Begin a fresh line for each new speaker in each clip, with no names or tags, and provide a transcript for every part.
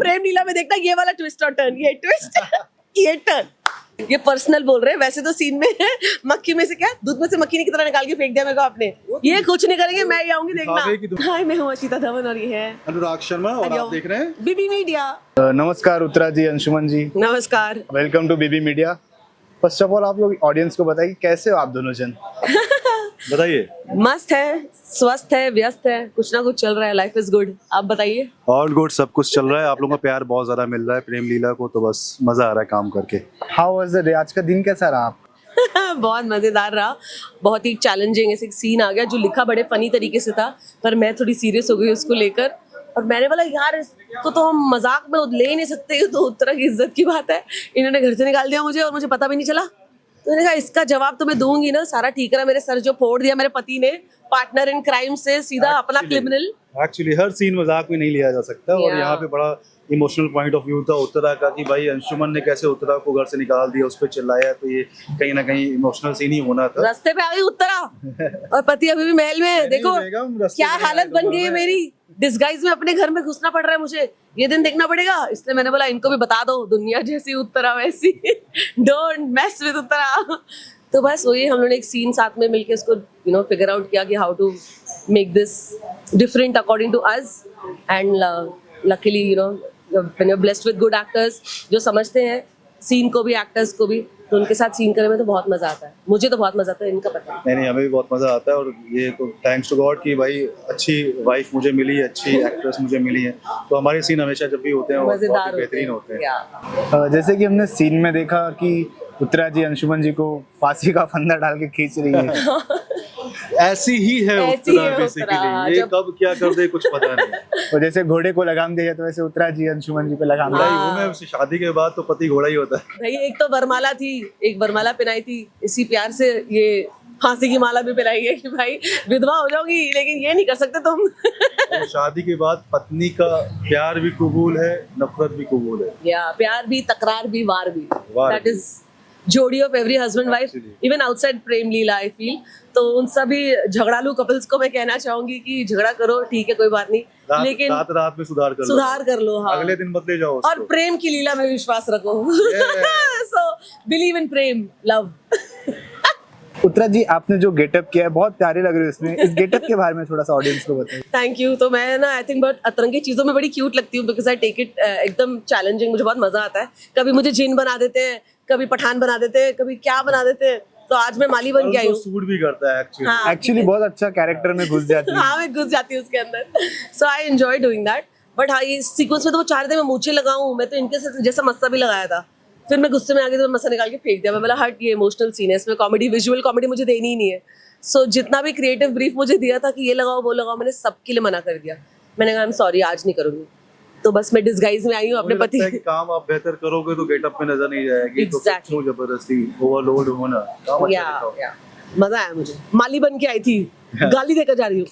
प्रेम लीला में देखना ये वाला ट्विस्ट और टर्न, ये ट्विस्ट ये टर्न। ये पर्सनल बोल रहे हैं, वैसे तो सीन में है मक्खी में से क्या दूध में से मक्खी की तरह निकाल के फेंक दिया मेरे को आपने। ये कुछ नहीं करेंगे, मैं ही आऊंगी देखना। हाय, मैं हूँ अशिता धवन और ये है
अनुराग शर्मा और आप देख रहे हैं
बीबी मीडिया।
नमस्कार उत्तरा जी, अंशुमन जी,
नमस्कार।
Welcome to BB media. First of all आप लोग ऑडियंस को बताइए कैसे हो आप दोनों जन।
बताइए।
मस्त है, स्वस्थ है, व्यस्त है, कुछ ना कुछ चल रहा है, लाइफ इज गुड। आप बताइए।
ऑल गुड, सब कुछ चल रहा है। आप लोगों का प्यार बहुत ज्यादा मिल रहा है प्रेम लीला को, तो बस मजा आ रहा है काम करके।
हाउ वाज द डे, आज का दिन कैसा रहा आप?
बहुत मजेदार रहा, बहुत ही चैलेंजिंग ऐसे सीन आ गया जो लिखा बड़े फनी तरीके से था, पर मैं थोड़ी सीरियस हो गई उसको लेकर। और मैंने बोला यार इसको तो हम मजाक में ले ही नहीं सकते, ये तो उत्तरा की इज्जत की बात है। इन्होंने घर से निकाल दिया मुझे और मुझे पता भी नहीं चला। तो मैंने कहा इसका जवाब तो मैं दूंगी ना, सारा ठीक रहा। मेरे सर जो फोड़ दिया मेरे पति ने, पार्टनर इन क्राइम से सीधा अपना क्रिमिनल।
एक्चुअली हर सीन मजाक में नहीं लिया जा सकता और यहाँ पे बड़ा इमोशनल पॉइंट ऑफ व्यू था उत्तरा का कि भाई अंशुमन ने कैसे उत्तरा को घर से निकाल दिया, उस पर चिल्लाया, तो ये कहीं ना कहीं इमोशनल सीन ही होना था।
रास्ते पे आ गई उत्तरा और पति अभी भी महल में है। देखो क्या हालत बन गई है मेरी, डिस्गाइज में अपने घर में घुसना पड़ रहा है मुझे, ये दिन देखना पड़ेगा। इसलिए मैंने बोला इनको भी बता दो, दुनिया जैसी उत्तरा वैसी, डोंट मेस विद उत्तरा। तो बस वही हम लोगों ने एक सीन साथ में मिलके उसको फिगर आउट किया कि how to make this different according to us. And luckily when you are blessed with good actors जो समझते हैं सीन को भी एक्टर्स को भी, तो उनके साथ सीन करने में तो बहुत मजा आता है। मुझे तो बहुत मजा आता है, इनका पता
नहीं, हमें भी बहुत मजा आता है। और ये तो थैंक्स टू गॉड कि भाई अच्छी वाइफ मुझे मिली है, अच्छी एक्ट्रेस मुझे मिली है, तो हमारे सीन हमेशा जब भी होते हैं वो बहुत बेहतरीन होते हैं।
जैसे कि हमने सीन में देखा कि उत्तरा जी अंशुमन जी को फांसी का फंदा डाल के खींच रही है।
ऐसी ही है उत्तरा बेसिकली, ये कब क्या कर दे कुछ पता नहीं।
और जैसे घोड़े को लगाम दिया तो वैसे उत्तरा जी अंशुमन जी पे लगाम दिया।
वो में शादी के बाद तो पति घोड़ा ही होता है
भाई। एक तो वरमाला थी, एक वरमाला पहनाई थी, इसी प्यार से ये फांसी की माला भी पहनाई है कि भाई विधवा हो जाओगी लेकिन ये नहीं कर सकते तुम।
तो शादी के बाद पत्नी का प्यार भी कबूल है, नफरत भी कबूल है,
या प्यार भी, तकरार भी, वार भी। दैट इज जोड़ी of every husband wife, even outside Prem Leela I feel. तो उन सभी झगड़ालू कपल्स को मैं कहना चाहूंगी कि झगड़ा करो ठीक है, कोई बात नहीं, लेकिन
रात में सुधार कर लो।
हाँ,
अगले दिन बदले जाओ उसको।
और प्रेम की लीला में विश्वास रखो। So believe in prem, love.
Uttara ji आपने जो गेटअप किया है बहुत प्यारे लग रहे हो इसमें, इस गेटअप के बारे में थोड़ा सा ऑडियंस को बताइए।
Thank you. तो मैं ना आई थिंक बहुत अतरंगी चीजों में बड़ी क्यूट लगती हूँ, बिकॉज आई टेक इट एकदम चैलेंजिंग, मुझे बहुत मजा आता है। कभी मुझे जिन बना देते हैं, कभी पठान बना देते हैं, कभी क्या बना देते हैं, तो आज मैं माली बन के आई हूँ।
सूट भी करता है
एक्चुअली बहुत अच्छा कैरेक्टर में घुस जाती है।
हाँ, मैं घुस जाती हूँ उसके अंदर। So I enjoy doing that. But हाँ, ये सीक्वेंस में तो वो चाह रहे थे मैं मूंछें लगाऊं, मैं तो इनके साथ जैसा मस्सा भी लगाया था, फिर मैं गुस्से में आ गई तो मैं मस्सा निकाल के फेंक दिया। मैं बोला हट, ये इमोशनल सीन है, इसमें कॉमेडी, विजुअल कॉमेडी मुझे देनी ही नहीं है। सो जितना भी क्रिएटिव ब्रीफ मुझे दिया था कि ये लगाओ वो लगाओ, मैंने सबके लिए मना कर दिया। मैंने कहा आई एम सॉरी, आज नहीं करूंगी। तो बस मैं डिस्गाइज में आई हूँ अपने पति
के। काम आप बेहतर करोगे तो गेटअप में नजर नहीं जाएगी।
Exactly.
तो जबरदस्ती ओवरलोड होना
या मजा आया मुझे। माली बन के आई थी, गाली देकर जा रही हूँ।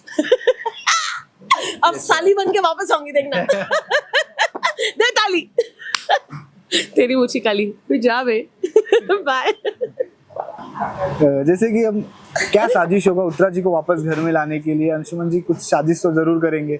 अब साली बन के वापस आऊंगी, देखना। दे ताली। तेरी मुझी काली, तू जा बे। बाय।
जैसे कि हम क्या साजिश होगा उत्तरा जी को वापस घर में लाने के लिए? अंशुमन जी कुछ साजिश तो जरूर करेंगे।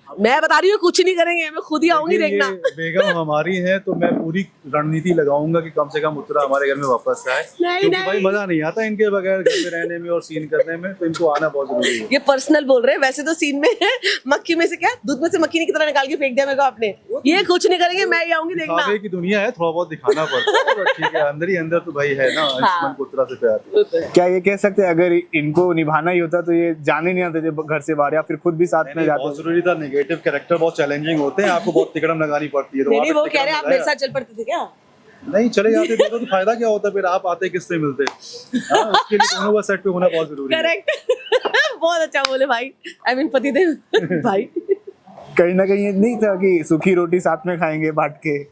मैं बता रही हूँ कुछ नहीं करेंगे, मैं खुद ही आऊंगी, देखना।
बेगम हमारी है तो मैं पूरी रणनीति लगाऊंगा कि कम से कम उत्तरा हमारे घर में वापस आए, क्योंकि भाई मजा नहीं आता इनके बगैर घर में रहने में और सीन करने में, तो इनको आना बहुत जरूरी है।
ये पर्सनल बोल रहे हैं, वैसे तो सीन में है मक्खी में से क्या दूध में से मक्खी की तरह निकाल के फेंक दिया मेरे को आपने। ये कुछ नहीं करेंगे, मैं ही आऊंगी, देखना।
की दुनिया है, थोड़ा बहुत दिखाना पड़ता है, ठीक है, अंदर ही अंदर तो भाई है ना अंशुमन को उत्तरा से प्यार।
क्या ये कह सकते हैं अगर इनको निभाना ही होता तो ये जाने नहीं आते घर से बाहर, या फिर खुद भी साथ में जाते?
बहुत जरूरी था, नेगेटिव कैरेक्टर बहुत चैलेंजिंग होते हैं, आपको बहुत तिकड़म लगानी पड़ती है। तो
नहीं, वो कह रहे हैं आप मेरे साथ चल पड़ते थे क्या?
नहीं, चले जाते थे तो फायदा क्या होता, फिर आप आते किससे मिलते? उसके लिए दोनों का सेट पे होना बहुत जरूरी है।
करेक्ट। बहुत अच्छा बोले भाई, आई मीन पतिदेव भाई।
कहीं ना कहीं ये नहीं था कि सूखी रोटी साथ में खाएंगे बांट के?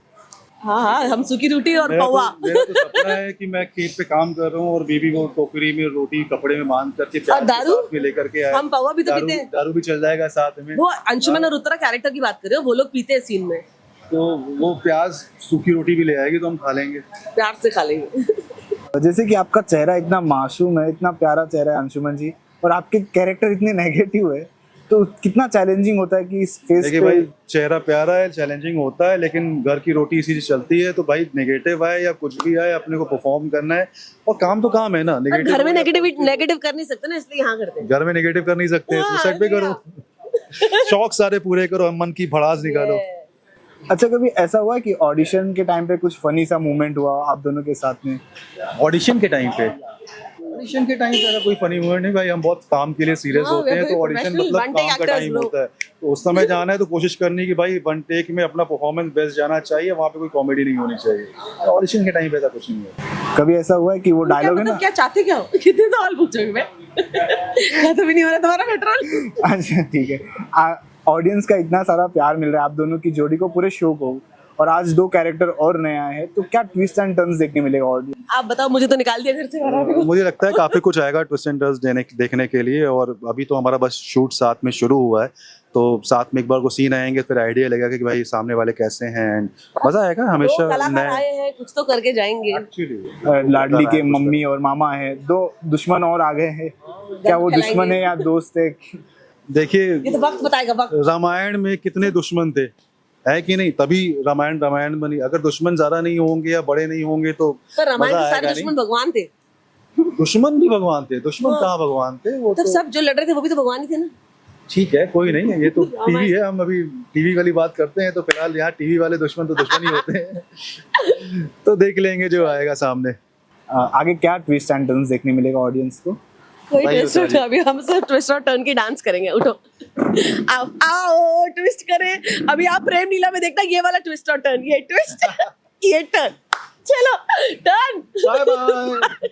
हाँ, हम सूखी रोटी और पौवा।
मेरा तो सपना है कि मैं खेत पे काम कर रहा हूँ और बीबी को टोकरी में रोटी कपड़े में बांध करके
और दारू
में लेकर के आए।
हम पौवा भी तो पीते हैं।
दारू भी चल जाएगा साथ में।
वो अंशुमन और उत्तरा कैरेक्टर की बात कर रहे हो, वो लोग पीते हैं सीन में।
तो वो प्याज सूखी रोटी भी ले आएगी तो हम खा लेंगे,
प्यार से खा लेंगे।
जैसे कि आपका चेहरा इतना मासूम है, इतना प्यारा चेहरा है अंशुमन जी, और आपके कैरेक्टर इतने नेगेटिव है, तो कितना चैलेंजिंग होता है कि इस फेस
देखिए
पे
भाई, चेहरा प्यारा है, चैलेंजिंग होता है, लेकिन घर की रोटी इसी से चलती है। तो भाई नेगेटिव आए या कुछ भी आए, अपने को परफॉर्म करना है, और काम तो काम है ना।
पर घर में
हो या
नेगेटिव कर नहीं सकते ना, इसलिए यहाँ करते हैं।
घर में नेगेटिव कर नहीं सकते,
हाँ,
सुसाइड पे करो, शौक सारे पूरे करो, मन की भड़ास निकालो।
अच्छा, कभी ऐसा हुआ है कि ऑडिशन के टाइम पे कुछ फनी सा मोमेंट हुआ आप दोनों के साथ में?
ऑडिशन के टाइम पे ऐसा कोई फनी मोमेंट नहीं भाई, हम बहुत काम के लिए सीरियस
हाँ,
होते हैं, तो ऑडिशन
professional
मतलब
one take
काम का
actors,
टाइम
bro.
होता है। तो उस समय जाना है तो कोशिश करनी कि भाई वन टेक में अपना परफॉर्मेंस बेस्ट जाना चाहिए, वहाँ पे कोई कॉमेडी नहीं होनी चाहिए। ऑडिशन के टाइम पे ऐसा कुछ नहीं है।
कभी ऐसा हुआ है कि वो
क्या
डायलॉग है
मतलब
ना?
क्या चाहते क्या हो? कितने सवाल पूछोगे मैं? खत्म ही नहीं हो रहा तुम्हारा पेट्रोल।
अच्छा ठीक है, ऑडियंस का इतना सारा प्यार मिल रहा है आप दोनों की जोड़ी को पूरे शो को, और आज 2 कैरेक्टर और नए आए हैं, तो क्या ट्विस्ट एंड टर्न्स देखने मिलेगा ऑडियंस?
आप बताओ, मुझे तो निकाल दिया घर से बाहर।
मुझे लगता है काफी कुछ आएगा ट्विस्ट एंड टर्न्स देखने के लिए। और अभी तो हमारा बस शूट साथ में शुरू हुआ है, तो साथ में एक बार को सीन आएंगे, फिर आइडिया लगेगा कि भाई सामने वाले कैसे हैं, and मजा आएगा हमेशा।
कलाकार आए हैं, कुछ तो करके जाएंगे।
लाडली के मम्मी और मामा है, 2 दुश्मन और आ गए हैं, क्या वो दुश्मन है या दोस्त है?
देखिए,
ये तो वक्त बताएगा, वक्त।
रामायण में कितने दुश्मन थे, है कि नहीं? तभी रामायण बनी। अगर दुश्मन ज्यादा नहीं होंगे या बड़े नहीं होंगे तो
पर रामायण
मजा
के सारे
आएगा
दुश्मन
नहीं।
भगवान थे।
दुश्मन भी भगवान थे, दुश्मन
हाँ।
कहाँ भगवान थे? वो
तब
तो
सब जो लड़ रहे थे वो भी तो भगवान ही थे ना।
ठीक है, कोई नहीं है, ये तो टीवी है, हम अभी टीवी वाली बात करते हैं। तो फिलहाल यहाँ टीवी वाले दुश्मन तो दुश्मन ही होते हैं। तो देख लेंगे जो आएगा सामने।
आगे क्या ट्विस्ट एंड टर्न्स देखने मिलेगा ऑडियंस को?
कोई
भाई
ट्विस्ट
उतारिए।
अभी हम सब ट्विस्ट और टर्न की डांस करेंगे। उठो, आओ आओ, ट्विस्ट करें। अभी आप प्रेम लीला में देखना, ये वाला ट्विस्ट और टर्न, ये ट्विस्ट, ये टर्न। चलो टर्न।
Bye bye.